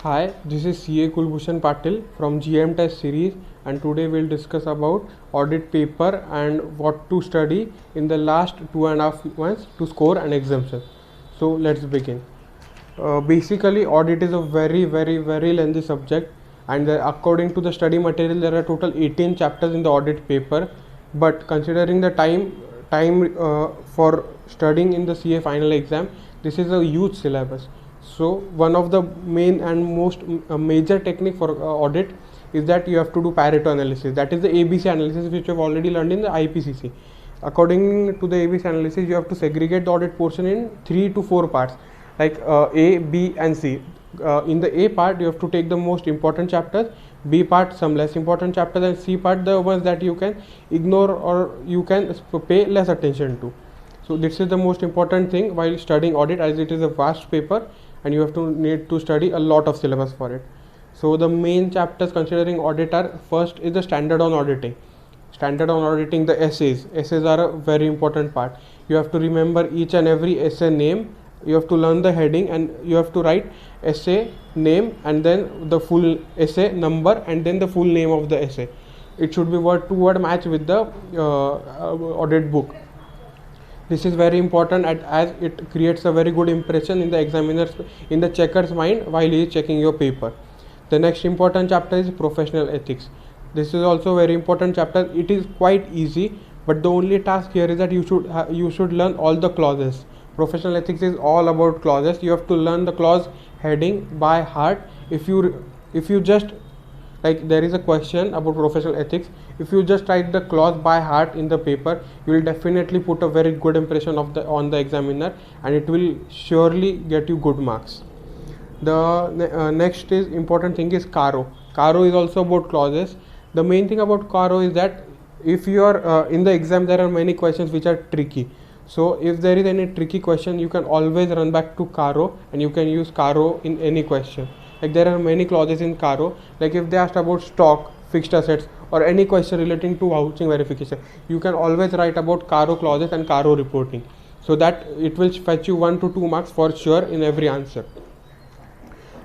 Hi, this is CA Kulbhushan Patil from GM Test series, and today we'll discuss about audit paper and what to study in the last 2.5 months to score an exemption. So let's begin. Basically, audit is a very lengthy subject, and according to the study material, there are total 18 chapters in the audit paper. But considering the time for studying in the CA final exam, this is a huge syllabus. So one of the main and most major technique for audit is that you have to do Pareto analysis. That is the ABC analysis, which you have already learned in the IPCC. According to the ABC analysis, you have to segregate the audit portion in 3 to 4 parts, like A, B and C. In the A part, you have to take the most important chapters, B part some less important chapters, and C part the ones that you can ignore or you can pay less attention to. So this is the most important thing while studying audit, as it is a vast paper and you have to need to study a lot of syllabus for it. So the main chapters considering audit are: first is the standard on auditing. Standard on auditing, the essays. Essays are a very important part. You have to remember each and every essay name. You have to learn the heading and you have to write essay name and then the full essay number and then the full name of the essay. It should be word to word match with the audit book. This is very important as it creates a very good impression in the examiner's, in the checker's mind while he is checking your paper. The next important chapter is professional ethics. This is also very important chapter. It is quite easy, but the only task here is that you should learn all the clauses. Professional ethics is all about clauses. You have to learn the clause heading by heart. If you just, like, there is a question about professional ethics, if you just write the clause by heart in the paper, you will definitely put a very good impression on the examiner, and it will surely get you good marks. The next is important thing is Caro. Caro is also about clauses. The main thing about Caro is that if you are in the exam, there are many questions which are tricky. So if there is any tricky question, you can always run back to Caro and you can use Caro in any question. Like, there are many clauses in Caro. Like, if they asked about stock, fixed assets, or any question relating to vouching verification, you can always write about Caro clauses and Caro reporting, so that it will fetch you 1 to 2 marks for sure in every answer.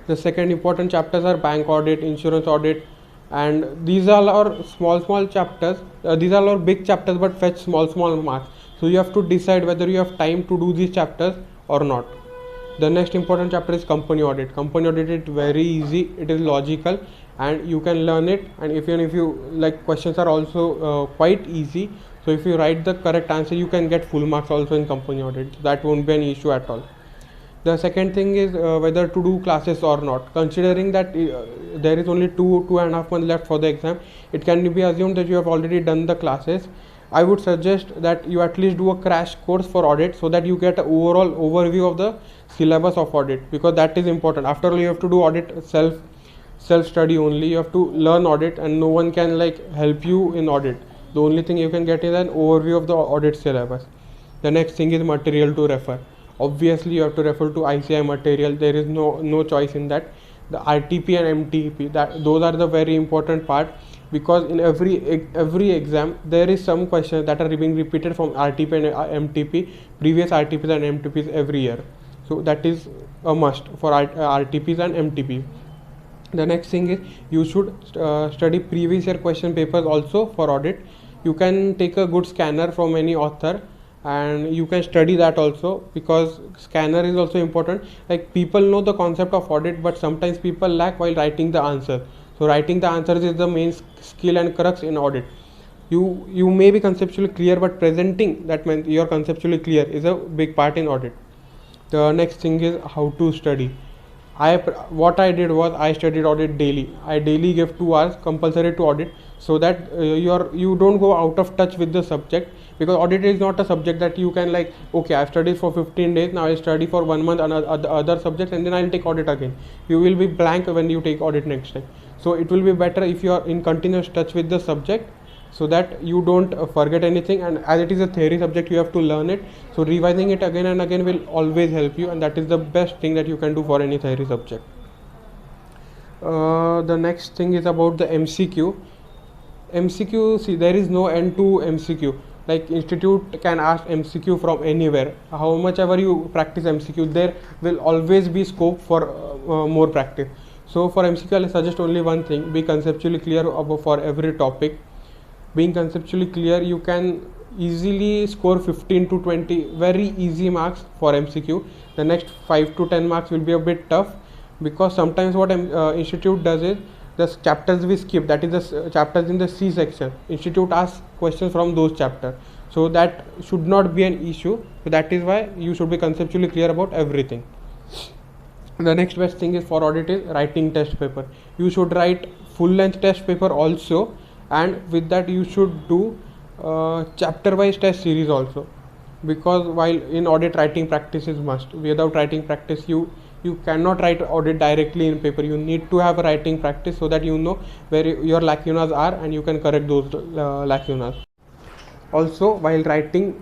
The second important chapters are bank audit, insurance audit, and these all are small chapters. These all are big chapters but fetch small marks. So you have to decide whether you have time to do these chapters or not. The next important chapter is company audit. Company audit is very easy. It is logical and you can learn it. And even if you like, questions are also quite easy. So if you write the correct answer, you can get full marks also in company audit. That won't be an issue at all. The second thing is whether to do classes or not. Considering that there is only 2.5 months left for the exam, it can be assumed that you have already done the classes. I would suggest that you at least do a crash course for audit, so that you get an overall overview of the syllabus of audit, because that is important. After all, you have to do audit self study only. You have to learn audit and no one can help you in audit. The only thing you can get is an overview of the audit syllabus. The next thing is material to refer. Obviously you have to refer to ICI material. There is no choice in that. The RTP and MTP, those are the very important part, because in every exam there is some questions that are being repeated from RTP and MTP, previous RTPs and MTPs every year. So that is a must for RTPs and MTP. The next thing is you should study previous year question papers also for audit. You can take a good scanner from any author and you can study that also, because scanner is also important. Like, people know the concept of audit, but sometimes people lack while writing the answer. So writing the answers is the main skill and crux in audit. You may be conceptually clear, but presenting that means you're conceptually clear is a big part in audit. The next thing is how to study. What I did was I studied audit daily. I daily gave 2 hours compulsory to audit, so that you don't go out of touch with the subject, because audit is not a subject that you can okay, I've studied for 15 days, now I'll study for 1 month another other subjects and then I'll take audit again. You will be blank when you take audit next time. So it will be better if you are in continuous touch with the subject, so that you don't forget anything, and as it is a theory subject, you have to learn it. So revising it again and again will always help you, and that is the best thing that you can do for any theory subject. The next thing is about the MCQ. See, there is no end to MCQ. Like, institute can ask MCQ from anywhere. How much ever you practice MCQ, there will always be scope for more practice. So for MCQ, I suggest only one thing: be conceptually clear about for every topic. Being conceptually clear, you can easily score 15 to 20 very easy marks for MCQ. The next 5 to 10 marks will be a bit tough, because sometimes what institute does is the chapters we skip, that is the chapters in the C section, institute asks questions from those chapters, so that should not be an issue. So that is why you should be conceptually clear about everything. The next best thing is for audit is writing test paper. You should write full length test paper also, and with that you should do chapter wise test series also, because while in audit writing practice is must. Without writing practice, you cannot write audit directly in paper. You need to have a writing practice, so that you know where your lacunas are and you can correct those lacunas. Also, while writing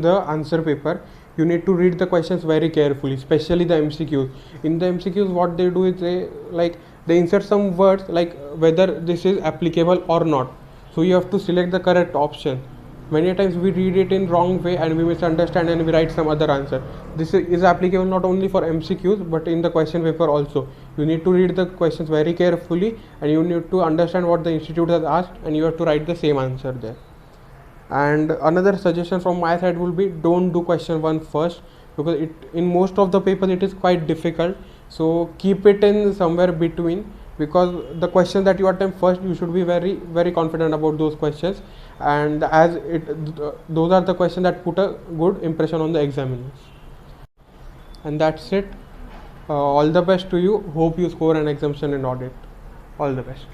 the answer paper, you need to read the questions very carefully, especially the MCQs. In the MCQs, what they do is they insert some words like whether this is applicable or not. So you have to select the correct option. Many times we read it in wrong way and we misunderstand and we write some other answer. This is applicable not only for MCQs but in the question paper also. You need to read the questions very carefully and you need to understand what the institute has asked, and you have to write the same answer there. And another suggestion from my side will be, don't do question 1 first, because in most of the papers it is quite difficult. So keep it in somewhere between, because the questions that you attempt first, you should be very very confident about those questions, and as those are the questions that put a good impression on the examiners. And that's it. All the best to you. Hope you score an exemption in audit. All the best.